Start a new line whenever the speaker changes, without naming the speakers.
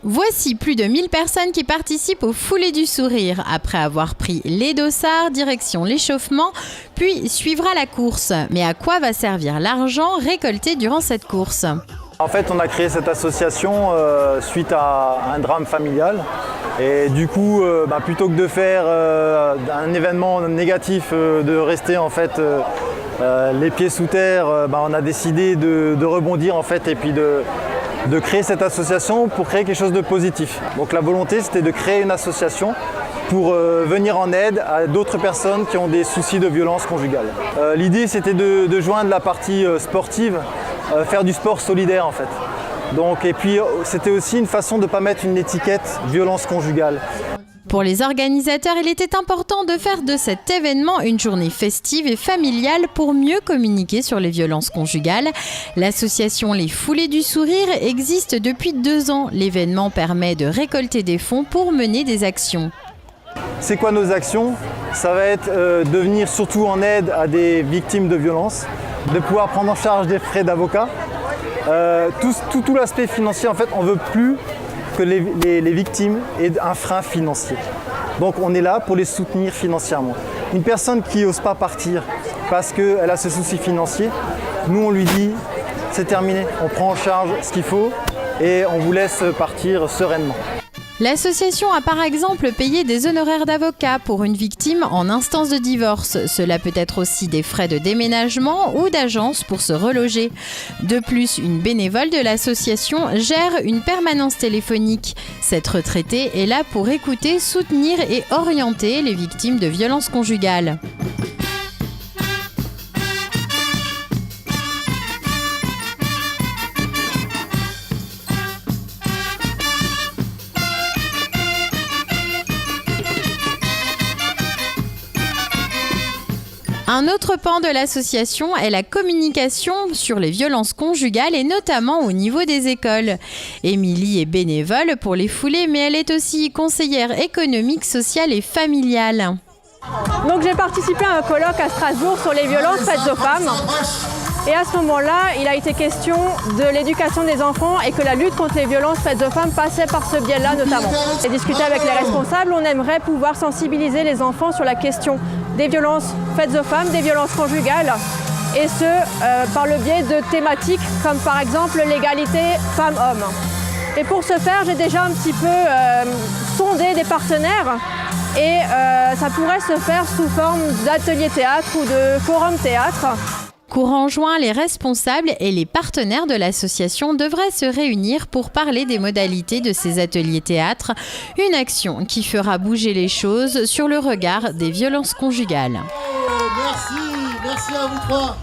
Voici plus de 1000 personnes qui participent au Foulée du Sourire. Après avoir pris les dossards, direction l'échauffement, puis suivra la course. Mais à quoi va servir l'argent récolté durant cette course ?
En fait, on a créé cette association suite à un drame familial. Et du coup, plutôt que de faire un événement négatif, de rester en fait les pieds sous terre, on a décidé de rebondir en fait et puis de créer cette association pour créer quelque chose de positif. Donc la volonté, c'était de créer une association pour venir en aide à d'autres personnes qui ont des soucis de violence conjugale. L'idée, c'était de joindre la partie sportive, faire du sport solidaire en fait. Donc, et puis c'était aussi une façon de ne pas mettre une étiquette violence conjugale.
Pour les organisateurs, il était important de faire de cet événement une journée festive et familiale pour mieux communiquer sur les violences conjugales. L'association Les Foulées du Sourire existe depuis 2 ans. L'événement permet de récolter des fonds pour mener des actions.
C'est quoi nos actions ? Ça va être de venir surtout en aide à des victimes de violences, de pouvoir prendre en charge des frais d'avocat. Tout l'aspect financier, en fait, on ne veut plus que les victimes aient un frein financier. Donc on est là pour les soutenir financièrement. Une personne qui n'ose pas partir parce qu'elle a ce souci financier, nous on lui dit c'est terminé, on prend en charge ce qu'il faut et on vous laisse partir sereinement.
L'association a par exemple payé des honoraires d'avocat pour une victime en instance de divorce. Cela peut être aussi des frais de déménagement ou d'agence pour se reloger. De plus, une bénévole de l'association gère une permanence téléphonique. Cette retraitée est là pour écouter, soutenir et orienter les victimes de violences conjugales. Un autre pan de l'association est la communication sur les violences conjugales et notamment au niveau des écoles. Émilie est bénévole pour les Foulées, mais elle est aussi conseillère économique, sociale et familiale.
Donc j'ai participé à un colloque à Strasbourg sur les violences faites aux femmes. Et à ce moment-là, il a été question de l'éducation des enfants et que la lutte contre les violences faites aux femmes passait par ce biais-là notamment. J'ai discuté avec les responsables, on aimerait pouvoir sensibiliser les enfants sur la question des violences faites aux femmes, des violences conjugales, et ce, par le biais de thématiques comme par exemple l'égalité femmes-hommes. Et pour ce faire, j'ai déjà un petit peu sondé des partenaires et ça pourrait se faire sous forme d'ateliers théâtre ou de forum théâtre.
Courant juin, les responsables et les partenaires de l'association devraient se réunir pour parler des modalités de ces ateliers théâtre, une action qui fera bouger les choses sur le regard des violences conjugales.
Merci à vous trois.